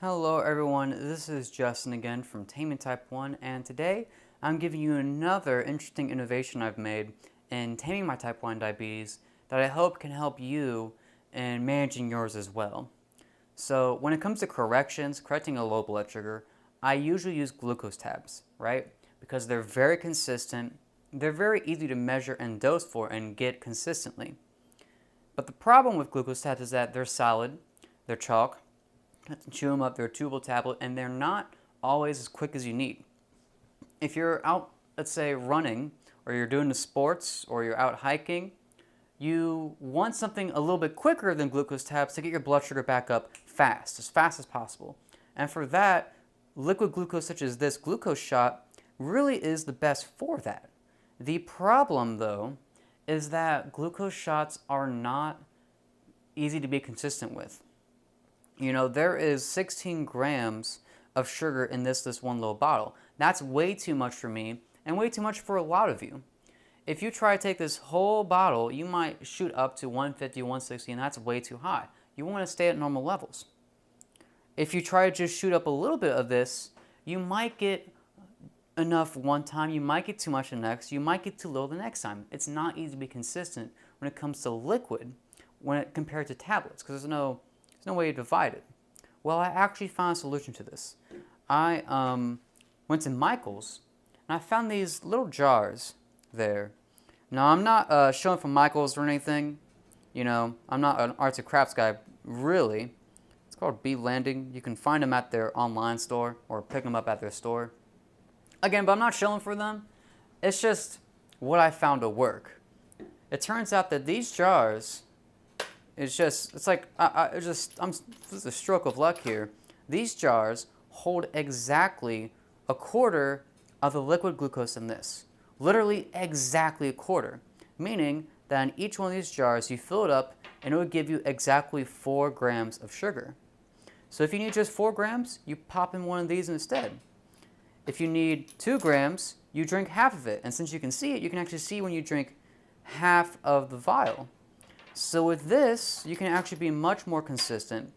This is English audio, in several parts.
Hello everyone, this is Justin again from Taming Type 1, and today I'm giving you another interesting innovation I've made in taming my type 1 diabetes that I hope can help you in managing yours as well. So when it comes to correcting a low blood sugar, I usually use glucose tabs, right? Because they're very consistent, they're very easy to measure and dose for and get consistently. But the problem with glucose tabs is that they're solid, they're chalk, you have to chew them up, they're a tubal tablet, and they're not always as quick as you need. If you're out, let's say, running, or you're doing the sports, or you're out hiking, you want something a little bit quicker than glucose tabs to get your blood sugar back up fast as possible. And for that, liquid glucose such as this glucose shot really is the best for that. The problem, though, is that glucose shots are not easy to be consistent with. You know, there is 16 grams of sugar in this one little bottle. That's way too much for me and way too much for a lot of you. If you try to take this whole bottle, you might shoot up to 150, 160, and that's way too high. You want to stay at normal levels. If you try to just shoot up a little bit of this, you might get enough one time, you might get too much the next, you might get too little the next time. It's not easy to be consistent when it comes to liquid compared to tablets, because there's no way to divide it. Well, I actually found a solution to this. I went to Michael's and I found these little jars there. Now, I'm not showing from Michael's or anything. You know, I'm not an arts and crafts guy, really. It's called Bee Landing. You can find them at their online store or pick them up at their store. Again, but I'm not showing for them. It's just what I found to work. It turns out that these jars, this is a stroke of luck here. These jars hold exactly a quarter of the liquid glucose in this. Literally exactly a quarter. Meaning that in each one of these jars, you fill it up and it would give you exactly 4 grams of sugar. So if you need just 4 grams, you pop in one of these instead. If you need 2 grams, you drink half of it. And since you can see it, you can actually see when you drink half of the vial. So with this, you can actually be much more consistent.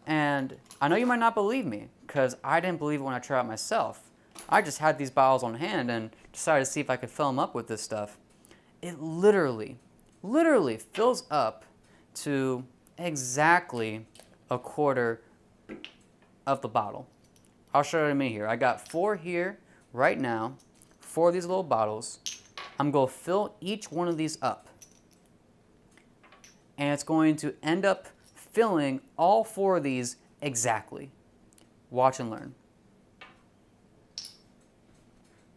And I know you might not believe me, because I didn't believe it when I tried it myself. I just had these bottles on hand and decided to see if I could fill them up with this stuff. It literally fills up to exactly a quarter of the bottle. I'll show you what I mean here. I got 4 here right now, 4 of these little bottles. I'm going to fill each one of these up. And it's going to end up filling all 4 of these exactly. Watch and learn.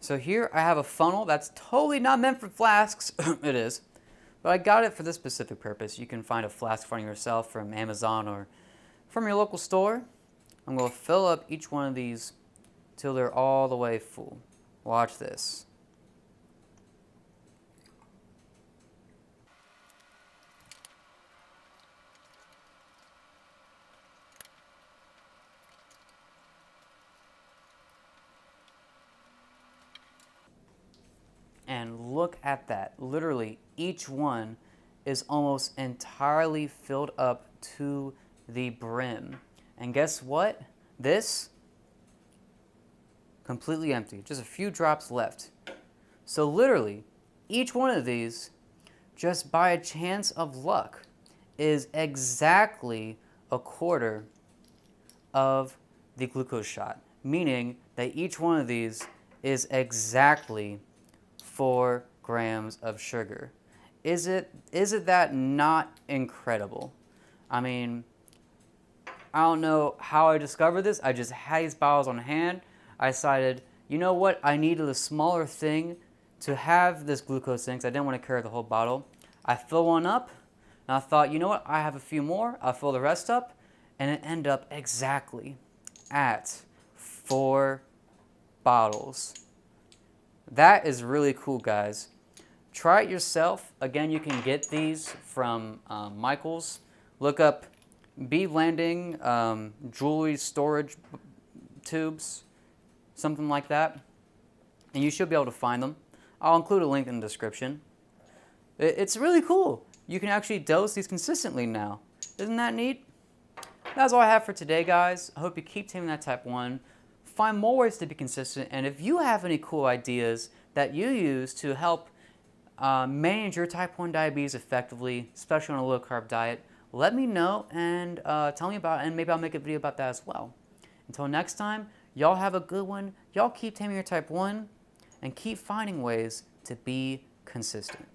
So here I have a funnel that's totally not meant for flasks. It is. But I got it for this specific purpose. You can find a flask funnel yourself from Amazon or from your local store. I'm going to fill up each one of these till they're all the way full. Watch this. And look at that. Literally, each one is almost entirely filled up to the brim. And guess what? This, completely empty. Just a few drops left. So literally, each one of these, just by a chance of luck, is exactly a quarter of the glucose shot. Meaning that each one of these is exactly 4 grams of sugar. Is it that not incredible? I mean, I don't know how I discovered this. I just had these bottles on hand. I decided, you know what? I needed a smaller thing to have this glucose in because I didn't want to carry the whole bottle. I fill one up, and I thought, you know what? I have a few more. I'll fill the rest up, and it ended up exactly at 4 bottles. That is really cool, guys. Try it yourself. Again, you can get these from Michael's. Look up Bee Landing jewelry storage tubes, something like that, and you should be able to find them. I'll include a link in the description. It's really cool. You can actually dose these consistently now. Isn't that neat? That's all I have for today, guys. I hope you keep taming that type 1. Find more ways to be consistent, and if you have any cool ideas that you use to help manage your type 1 diabetes effectively, especially on a low-carb diet, let me know and tell me about it, and maybe I'll make a video about that as well. Until next time, y'all have a good one. Y'all keep taming your type 1 and keep finding ways to be consistent.